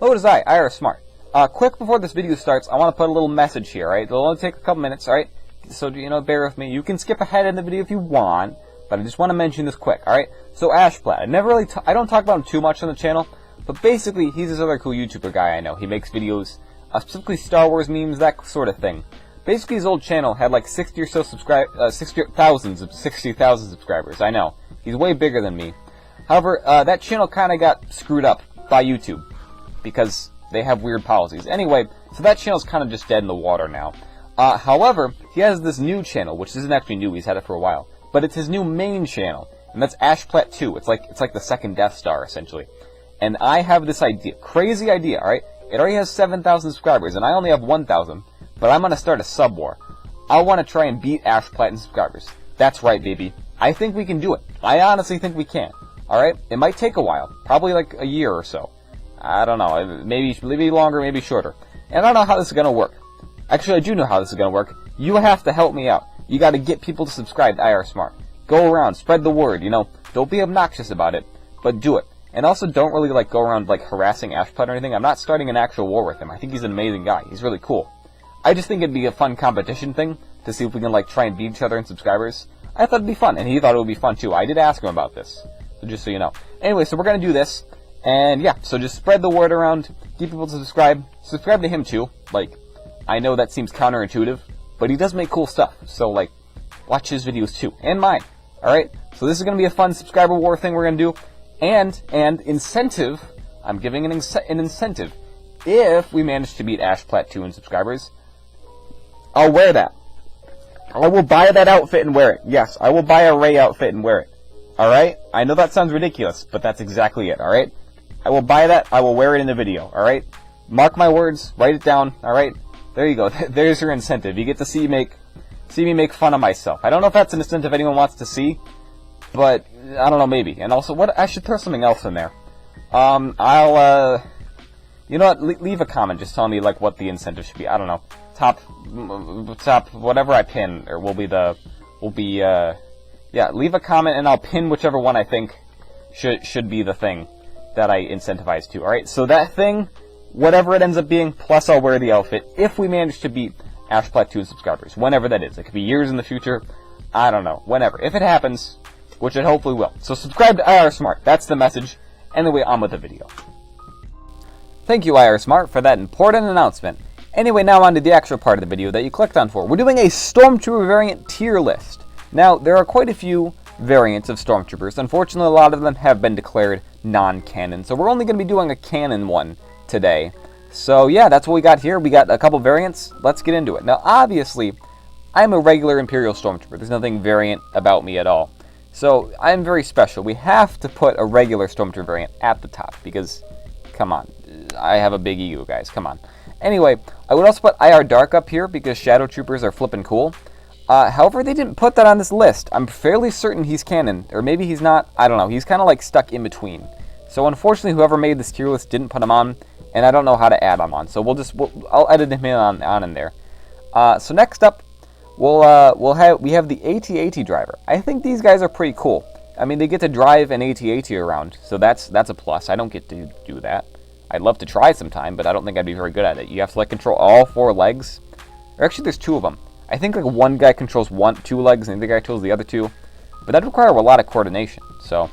Hello, it is I, IR Smart. Quick before this video starts, I want to put a little message here, alright? It'll only take a couple minutes, alright? So, bear with me. You can skip ahead in the video if you want, but I just want to mention this quick, alright? So, Ashplat. I don't talk about him too much on the channel, but basically, he's this other cool YouTuber guy I know. He makes videos, specifically Star Wars memes, that sort of thing. Basically, his old channel had like 60 or so 60,000 subscribers. I know. He's way bigger than me. However, that channel kind of got screwed up by YouTube because they have weird policies. Anyway, so that channel's kind of just dead in the water now. However, he has this new channel, which isn't actually new. He's had it for a while, but it's his new main channel, and that's Ashplat 2. It's like the second Death Star essentially. And I have this idea, crazy idea. All right, it already has 7,000 subscribers, and I only have 1,000. But I'm gonna start a sub war. I want to try and beat Ashplat in subscribers. That's right, baby. I think we can do it. I honestly think we can. Alright? It might take a while. Probably like a year or so. I don't know. Maybe longer, maybe shorter. And I don't know how this is going to work. Actually, I do know how this is going to work. You have to help me out. You got to get people to subscribe to IR Smart. Go around. Spread the word. Don't be obnoxious about it. But do it. And also don't really go around harassing Ashplat or anything. I'm not starting an actual war with him. I think he's an amazing guy. He's really cool. I just think it'd be a fun competition thing to see if we can try and beat each other in subscribers. I thought it'd be fun, and he thought it would be fun too. I did ask him about this, so just so you know. Anyway, so we're gonna do this, and yeah, so just spread the word around, get people to subscribe. Subscribe to him too. I know that seems counterintuitive, but he does make cool stuff. So watch his videos too, and mine. All right. So this is gonna be a fun subscriber war thing we're gonna do, and incentive. I'm giving an incentive if we manage to beat Ashplat 2 in subscribers. I'll wear that. I will buy that outfit and wear it. Yes, I will buy a Rey outfit and wear it. Alright? I know that sounds ridiculous, but that's exactly it, alright? I will buy that, I will wear it in the video, alright? Mark my words, write it down, alright? There you go. There's your incentive. You get to see me make fun of myself. I don't know if that's an incentive anyone wants to see, but I don't know, maybe. And also, I should throw something else in there. You know what? Leave a comment just telling me what the incentive should be. I don't know. Top whatever I pin or will be yeah, leave a comment and I'll pin whichever one I think should be the thing that I incentivize to. All right? So that thing, whatever it ends up being, plus I'll wear the outfit if we manage to beat Ashplat 2 subscribers, whenever that is. It could be years in the future. I don't know. Whenever. If it happens, which it hopefully will. So subscribe to IR Smart. That's the message. Anyway, on with the video. Thank you, IR Smart, for that important announcement. Anyway, now on to the actual part of the video that you clicked on for. We're doing a Stormtrooper Variant Tier List. Now, there are quite a few variants of Stormtroopers. Unfortunately, a lot of them have been declared non-canon, so we're only going to be doing a canon one today. So yeah, that's what we got here. We got a couple variants. Let's get into it. Now, obviously, I'm a regular Imperial Stormtrooper. There's nothing variant about me at all. So, I'm very special. We have to put a regular Stormtrooper variant at the top, because, come on, I have a big ego, guys. Come on. Anyway, I would also put IR Dark up here because Shadow Troopers are flippin' cool. However, they didn't put that on this list. I'm fairly certain he's canon, or maybe he's not. I don't know. He's kind of stuck in between. So unfortunately, whoever made this tier list didn't put him on, and I don't know how to add him on. So I'll edit him on in there. So next up, we have the AT-AT driver. I think these guys are pretty cool. I mean, they get to drive an AT-AT around, so that's a plus. I don't get to do that. I'd love to try sometime, but I don't think I'd be very good at it. You have to control all 4 legs. Or actually, there's 2 of them. I think one guy controls 2 legs, and the other guy controls the other 2. But that'd require a lot of coordination. So,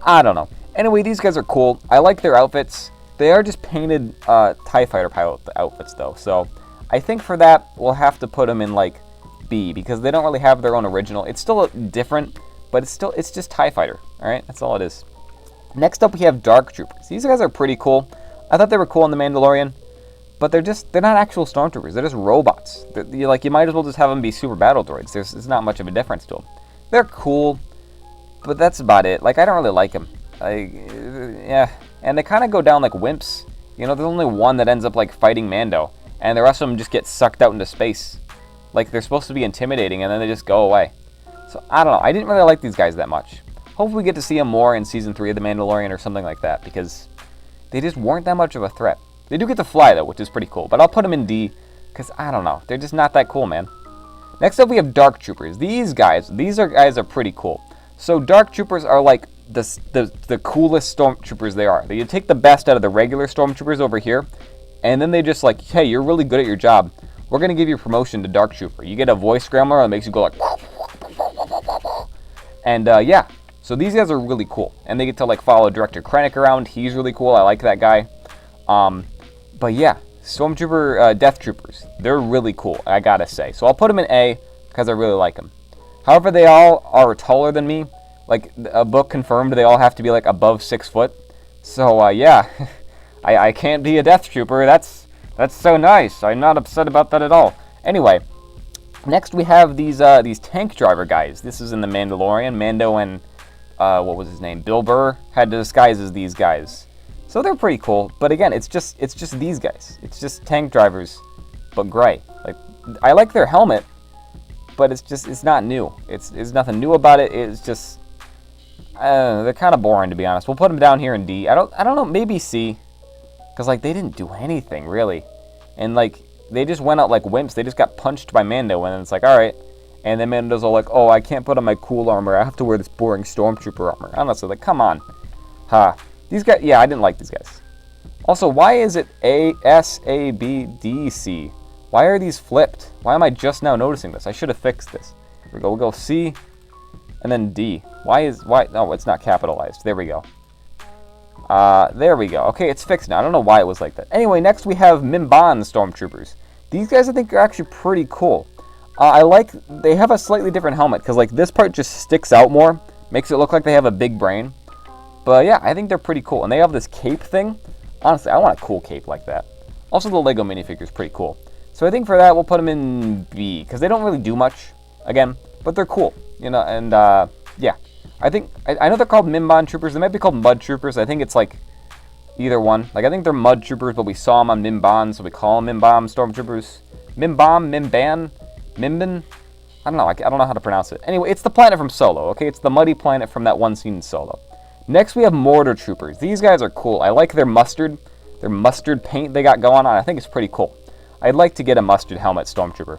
I don't know. Anyway, these guys are cool. I like their outfits. They are just painted TIE Fighter pilot outfits, though. So, I think for that, we'll have to put them in B, because they don't really have their own original. It's still different, but it's just TIE Fighter. All right, that's all it is. Next up, we have Dark Troopers. These guys are pretty cool. I thought they were cool in The Mandalorian, but they're not actual Stormtroopers. They're just robots. You might as well just have them be super battle droids. There's not much of a difference to them. They're cool, but that's about it. I don't really like them. Yeah, and they kind of go down like wimps. There's only one that ends up fighting Mando, and the rest of them just get sucked out into space. They're supposed to be intimidating, and then they just go away. So I don't know. I didn't really like these guys that much. Hopefully we get to see them more in Season 3 of The Mandalorian or something like that, because they just weren't that much of a threat. They do get to fly, though, which is pretty cool. But I'll put them in D, because I don't know. They're just not that cool, man. Next up, we have Dark Troopers. These guys are pretty cool. So Dark Troopers are the coolest Stormtroopers they are. You take the best out of the regular Stormtroopers over here, and then they just like, hey, you're really good at your job. We're going to give you a promotion to Dark Trooper. You get a voice scrambler that makes you go like... And, yeah. So these guys are really cool. And they get to, like, follow Director Krennic around. He's really cool. I like that guy. But, yeah. Stormtrooper Death Troopers. They're really cool, I gotta say. So I'll put them in A because I really like them. However, they all are taller than me. Like, a book confirmed they all have to be, like, above 6 foot. So, yeah. I can't be a Death Trooper. That's so nice. I'm not upset about that at all. Anyway, next we have these tank driver guys. This is in The Mandalorian. Mando and, what was his name? Bill Burr had to disguise as these guys. So they're pretty cool. But again, it's just these guys. It's just tank drivers, but gray. Like, I like their helmet, but it's not new. It's nothing new about it. It's just, they're kind of boring, to be honest. We'll put them down here in D. I don't know, maybe C. Because, like, they didn't do anything, really. And, like, they just went out like wimps. They just got punched by Mando, and it's like, alright. And then Mando's all like, oh, I can't put on my cool armor. I have to wear this boring Stormtrooper armor. Honestly, like, come on. These guys, yeah, I didn't like these guys. Also, why is it A, S, A, B, D, C? Why are these flipped? Why am I just now noticing this? I should have fixed this. Here we go. We'll go C, and then D. Why? No, it's not capitalized. There we go. There we go. Okay, it's fixed now. I don't know why it was like that. Anyway, next we have Minbon Stormtroopers. These guys I think are actually pretty cool. They have a slightly different helmet, because like this part just sticks out more. Makes it look like they have a big brain. But yeah, I think they're pretty cool. And they have this cape thing. Honestly, I want a cool cape like that. Also, the Lego minifigure is pretty cool. So I think for that, we'll put them in B, because they don't really do much, again, but they're cool, you know, and yeah. I know they're called Minbon Troopers. They might be called Mud Troopers. I think it's like either one. Like, I think they're Mud Troopers, but we saw them on Minbon, so we call them Minbon Stormtroopers. Minbon? I don't know. I don't know how to pronounce it. Anyway, it's the planet from Solo, okay? It's the muddy planet from that one scene in Solo. Next, we have Mortar Troopers. These guys are cool. I like their mustard paint they got going on. I think it's pretty cool. I'd like to get a mustard helmet Stormtrooper.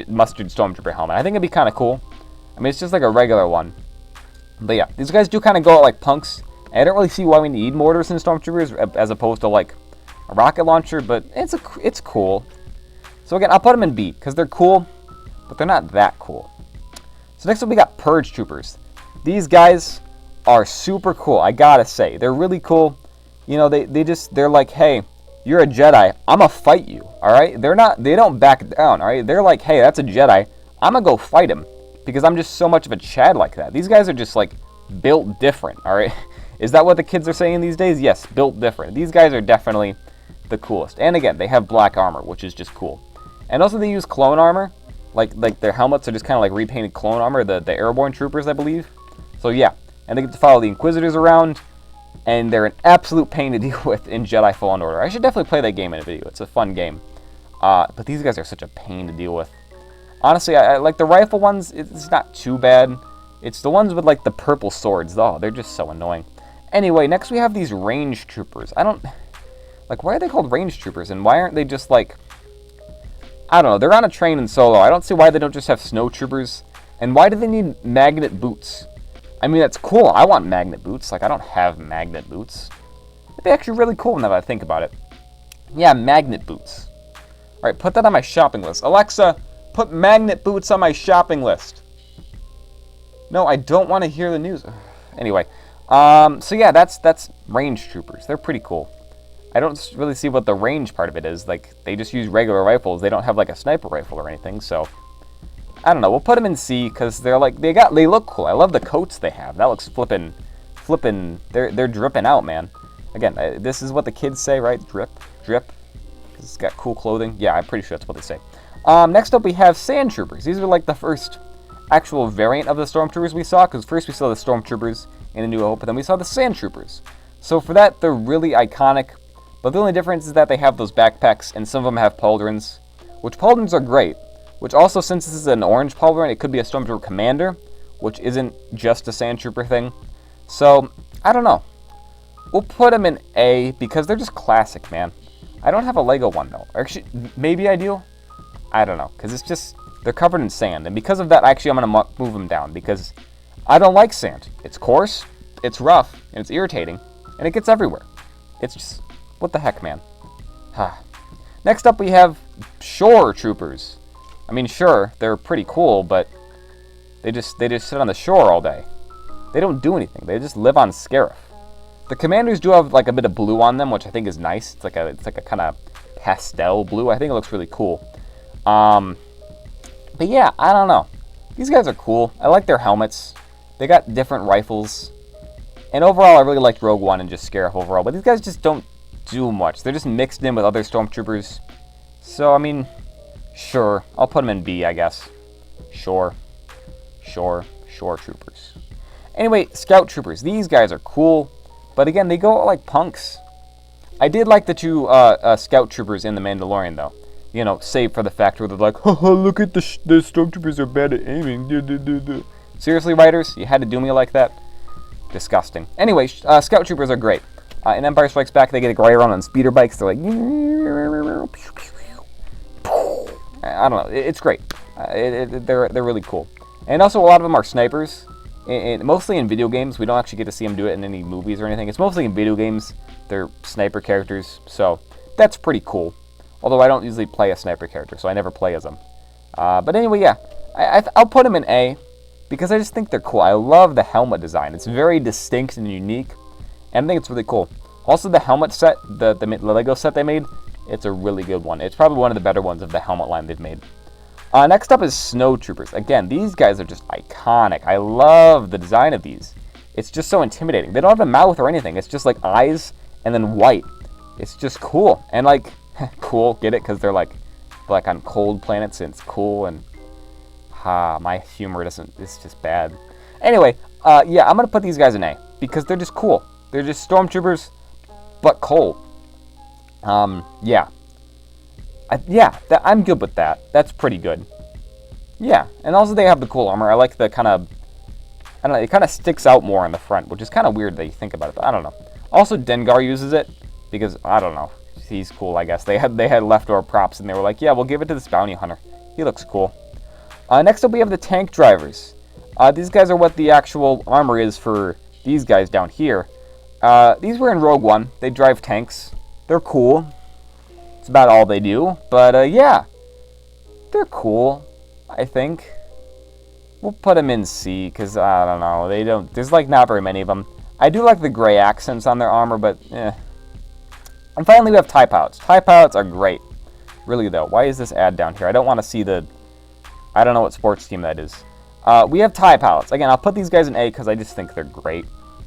Mustard Stormtrooper helmet. I think it'd be kind of cool. I mean, it's just like a regular one. But yeah, these guys do kind of go out like punks. And I don't really see why we need mortars in Stormtroopers as opposed to like a rocket launcher, but it's cool. So again, I'll put them in B because they're cool, but they're not that cool. So next up we got Purge Troopers. These guys are super cool, I gotta say. They're really cool. You know, they're like, hey, you're a Jedi, I'ma fight you, alright? They don't back down, alright? They're like, hey, that's a Jedi, I'ma go fight him. Because I'm just so much of a Chad like that. These guys are just like built different, alright? Is that what the kids are saying these days? Yes, built different. These guys are definitely the coolest. And again, they have black armor, which is just cool. And also they use clone armor. Like their helmets are just kind of like repainted clone armor, the airborne troopers, I believe. So yeah, and they get to follow the Inquisitors around. And they're an absolute pain to deal with in Jedi Fallen Order. I should definitely play that game in a video. It's a fun game. But these guys are such a pain to deal with. Honestly, I like the rifle ones, it's not too bad. It's the ones with like the purple swords, though. They're just so annoying. Anyway, next we have these range troopers. Like, why are they called range troopers? And why aren't they just like, I don't know, they're on a train in Solo. I don't see why they don't just have snow troopers. And why do they need magnet boots? I mean, that's cool. I want magnet boots. Like, I don't have magnet boots. It'd be actually really cool now that I think about it. Yeah, magnet boots. Alright, put that on my shopping list. Alexa, put magnet boots on my shopping list. No, I don't want to hear the news. Anyway, so yeah, that's range troopers. They're pretty cool. I don't really see what the range part of it is. Like, they just use regular rifles. They don't have like a sniper rifle or anything. So I don't know. We'll put them in C because they're like they look cool. I love the coats they have. That looks flippin'. They're dripping out, man. Again, this is what the kids say, right? Drip. It's got cool clothing. Yeah, I'm pretty sure that's what they say. Next up, we have Sand Troopers. These are like the first actual variant of the Stormtroopers we saw, because first we saw the Stormtroopers in A New Hope, and then we saw the Sand Troopers. So for that, they're really iconic, but the only difference is that they have those backpacks, and some of them have pauldrons, which pauldrons are great, which also, since this is an orange pauldron, it could be a Stormtrooper Commander, which isn't just a Sand Trooper thing. So, I don't know. We'll put them in A, because they're just classic, man. I don't have a Lego one, though. Actually, maybe I do? I don't know, because it's just, they're covered in sand. And because of that, actually, I'm going to move them down, because I don't like sand. It's coarse, it's rough, and it's irritating, and it gets everywhere. It's just, what the heck, man. Next up, we have shore troopers. I mean, sure, they're pretty cool, but they just sit on the shore all day. They don't do anything. They just live on Scarif. The commanders do have like a bit of blue on them, which I think is nice. It's like a kind of pastel blue. I think it looks really cool. But yeah, I don't know. These guys are cool. I like their helmets. They got different rifles. And overall, I really liked Rogue One and just Scarif overall. But these guys just don't do much. They're just mixed in with other Stormtroopers. So, I mean, sure. I'll put them in B, I guess. Sure troopers. Anyway, Scout Troopers. These guys are cool. But again, they go like punks. I did like the two Scout Troopers in The Mandalorian, though. You know, save for the fact where they're like, haha, look at the Stormtroopers are bad at aiming. Seriously, writers? You had to do me like that? Disgusting. Anyway, Scout Troopers are great. In Empire Strikes Back, they get to ride around on speeder bikes. They're like, I don't know. It's great. They're really cool. And also, a lot of them are snipers. Mostly in video games. We don't actually get to see them do it in any movies or anything. It's mostly in video games. They're sniper characters. So, that's pretty cool. Although I don't usually play a sniper character, so I never play as them. But anyway, yeah. I'll put them in A. Because I just think they're cool. I love the helmet design. It's very distinct and unique. And I think it's really cool. Also, the helmet set, the Lego set they made, it's a really good one. It's probably one of the better ones of the helmet line they've made. Next up is Snow Troopers. Again, these guys are just iconic. I love the design of these. It's just so intimidating. They don't have a mouth or anything. It's just like eyes and then white. It's just cool. And like, cool, get it? Because they're like on cold planets and it's cool and... my humor it's just bad. Anyway, yeah, I'm going to put these guys in A. Because they're just cool. They're just Stormtroopers, but cold. Yeah. I'm good with that. That's pretty good. Yeah, and also they have the cool armor. I like the kind of... I don't know, it kind of sticks out more in the front, which is kind of weird that you think about it, but I don't know. Also, Dengar uses it, because, I don't know, he's cool, I guess. They had leftover props, and they were like, yeah, we'll give it to this bounty hunter. He looks cool. Next up, we have the tank drivers. These guys are what the actual armor is for these guys down here. These were in Rogue One. They drive tanks. They're cool. It's about all they do. But, yeah. They're cool, I think. We'll put them in C, because, I don't know, they don't... There's, like, not very many of them. I do like the gray accents on their armor, but, eh. And finally, we have TIE Pilots. TIE Pilots are great. Really, though. Why is this ad down here? I don't want to see the... I don't know what sports team that is. We have TIE Pilots. Again, I'll put these guys in A, because I just think they're great.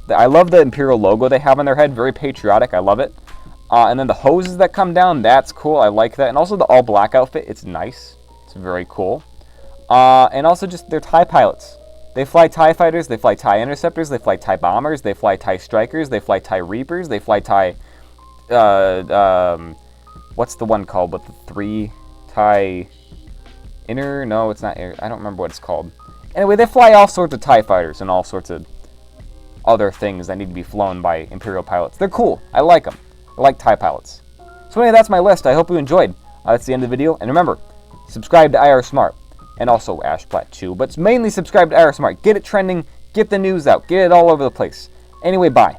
I love the Imperial logo they have on their head. Very patriotic. I love it. And then the hoses that come down, that's cool. I like that. And also the all-black outfit. It's nice. It's very cool. And also just they're TIE pilots. They fly TIE fighters, they fly TIE interceptors, they fly TIE bombers, they fly TIE strikers, they fly TIE reapers, they fly TIE... what's the one called with the 3 TIE... Inner? No, it's not... I don't remember what it's called. Anyway, they fly all sorts of TIE fighters and all sorts of other things that need to be flown by Imperial pilots. They're cool. I like them. I like TIE pilots. So anyway, that's my list. I hope you enjoyed. That's the end of the video. And remember, subscribe to IR Smart. And also Ashplat 2. But mainly subscribe to IR Smart. Get it trending. Get the news out. Get it all over the place. Anyway, bye.